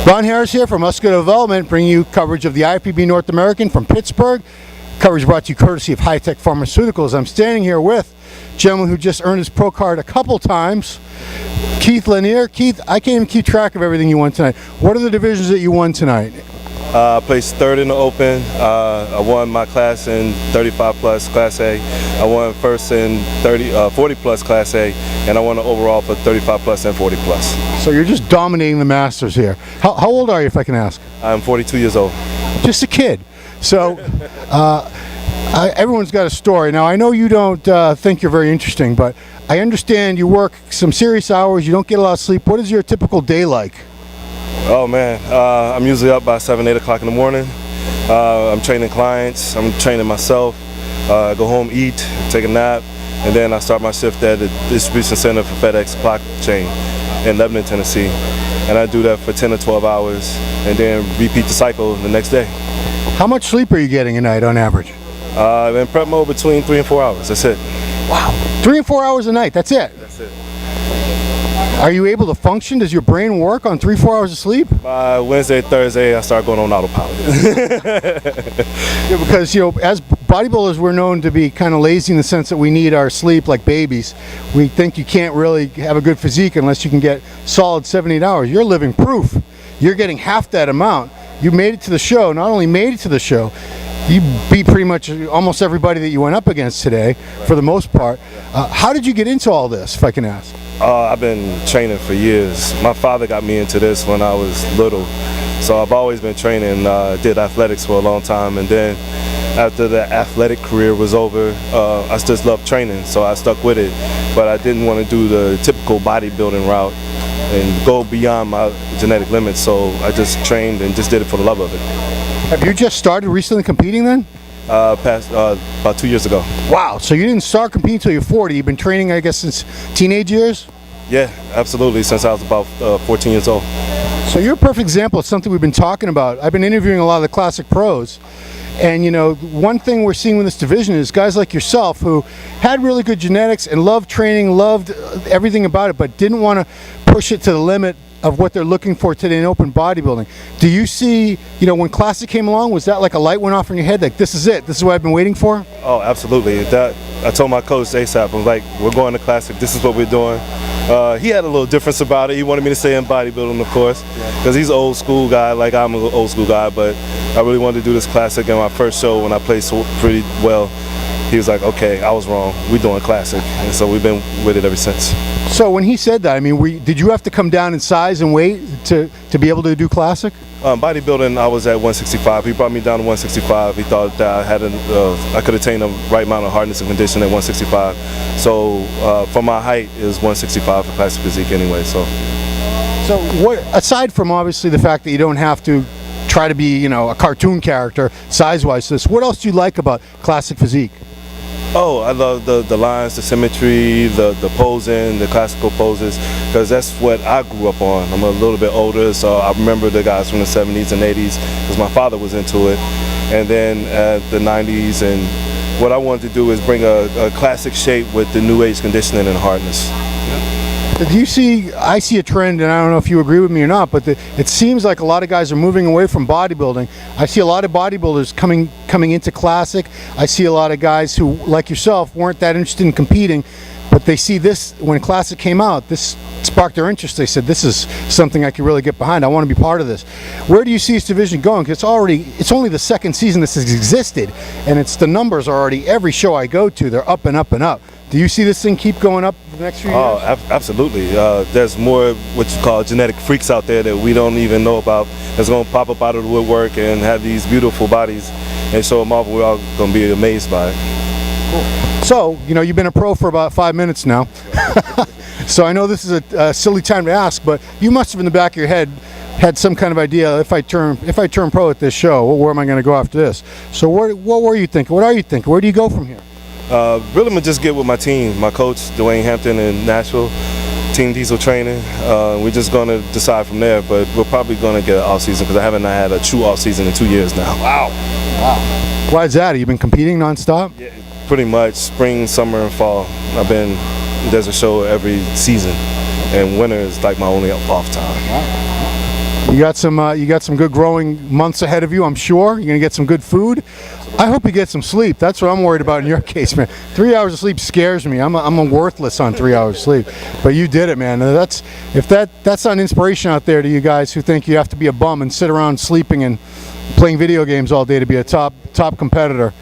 Ron Harris here from Muscular Development, bringing you coverage of the IFBB North American from Pittsburgh. Coverage brought to you courtesy of High Tech Pharmaceuticals. I'm standing here with a gentleman who just earned his pro card a couple times, Keith Lanier. Keith, I can't even keep track of everything you won tonight. What are the divisions that you won tonight? I placed third in the Open. I won my class in 35 plus Class A. I won first in 40 plus Class A, and I won the overall for 35 plus and 40 plus. So you're just dominating the Masters here. How old are you, if I can ask? I'm 42 years old. Just a kid. So everyone's got a story. Now I know you don't think you're very interesting, but I understand you work some serious hours. You don't get a lot of sleep. What is your typical day like? Oh man, I'm usually up by 7, 8 o'clock in the morning. I'm training clients, I'm training myself. I go home, eat, take a nap, and then I start my shift at the distribution center for FedEx supply chain in Lebanon, Tennessee. And I do that for 10 or 12 hours and then repeat the cycle the next day. How much sleep are you getting a night on average? In prep mode, between 3 and 4 hours, that's it. Wow, 3 and 4 hours a night, that's it? That's it. Are you able to function? Does your brain work on 3-4 hours of sleep? By Wednesday, Thursday, I start going on autopilot. Yeah, because, you know, as bodybuilders, we're known to be kind of lazy in the sense that we need our sleep like babies. We think you can't really have a good physique unless you can get solid 7-8 hours. You're living proof. You're getting half that amount. You made it to the show. Not only made it to the show, you beat pretty much almost everybody that you went up against today, for the most part. How did you get into all this, if I can ask? I've been training for years. My father got me into this when I was little. So I've always been training, did athletics for a long time, and then after the athletic career was over, I just loved training, so I stuck with it. But I didn't want to do the typical bodybuilding route and go beyond my genetic limits, so I just trained and just did it for the love of it. Have you just started recently competing then? About 2 years ago. Wow, so you didn't start competing until you're 40. You've been training, I guess, since teenage years? Yeah, absolutely, since I was about 14 years old. So you're a perfect example of something we've been talking about. I've been interviewing a lot of the classic pros, and you know, one thing we're seeing with this division is guys like yourself who had really good genetics and loved training, loved everything about it, but didn't want to push it to the limit of what they're looking for today in open bodybuilding. Do you see, you know, when Classic came along, was that like a light went off in your head, like this is it, this is what I've been waiting for? Oh, absolutely. I told my coach ASAP, I'm like, we're going to Classic, this is what we're doing. He had a little difference about it. He wanted me to stay in bodybuilding, of course, because he's an old school guy, like I'm an old school guy, but I really wanted to do this Classic. And my first show, when I played so pretty well, he was like, okay, I was wrong, we're doing Classic. And so we've been with it ever since. So when he said that, I mean, did you have to come down in size and weight to be able to do Classic? Bodybuilding, I was at 165. He brought me down to 165. He thought that I had I could attain the right amount of hardness and condition at 165. So for my height, it was 165 for Classic Physique anyway. So what, aside from obviously the fact that you don't have to try to be, you know, a cartoon character size-wise, what else do you like about Classic Physique? Oh, I love the lines, the symmetry, the posing, the classical poses, because that's what I grew up on. I'm a little bit older, so I remember the guys from the 70s and 80s, because my father was into it. And then the 90s, and what I wanted to do is bring a classic shape with the new age conditioning and hardness. Do you see, I see a trend, and I don't know if you agree with me or not, but it seems like a lot of guys are moving away from bodybuilding. I see a lot of bodybuilders coming into Classic. I see a lot of guys who, like yourself, weren't that interested in competing, but they see this, when Classic came out, this sparked their interest. They said, this is something I can really get behind. I want to be part of this. Where do you see this division going? Because it's only the second season this has existed, and the numbers are already, every show I go to, they're up and up and up. Do you see this thing keep going up the next few years? Oh, absolutely. There's more what you call genetic freaks out there that we don't even know about that's going to pop up out of the woodwork and have these beautiful bodies and show them off. We're all going to be amazed by it. Cool. So, you know, you've been a pro for about 5 minutes now. So I know this is a silly time to ask, but you must have in the back of your head had some kind of idea, if I turn pro at this show, well, where am I going to go after this? So what were you thinking? What are you thinking? Where do you go from here? Really, I'm going to just get with my team, my coach, Dwayne Hampton in Nashville, Team Diesel Training. We're just going to decide from there, but we're probably going to get an off-season because I haven't had a true off-season in 2 years now. Wow. Why is that? Have you been competing nonstop? Yeah, pretty much spring, summer, and fall. There's a show every season, and winter is like my only off time. Wow. You got some good growing months ahead of you, I'm sure. You're gonna get some good food. I hope you get some sleep. That's what I'm worried about in your case, man. 3 hours of sleep scares me. I'm a worthless on 3 hours of sleep. But you did it, man. That's not an inspiration out there to you guys who think you have to be a bum and sit around sleeping and playing video games all day to be a top competitor.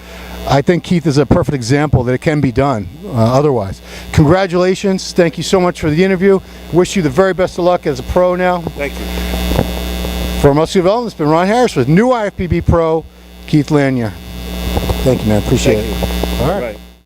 I think Keith is a perfect example that it can be done otherwise. Congratulations. Thank you so much for the interview. Wish you the very best of luck as a pro now. Thank you. For Muscle Development, it's been Ron Harris with new IFBB Pro, Keith Lanier. Thank you, man. Appreciate it. All right.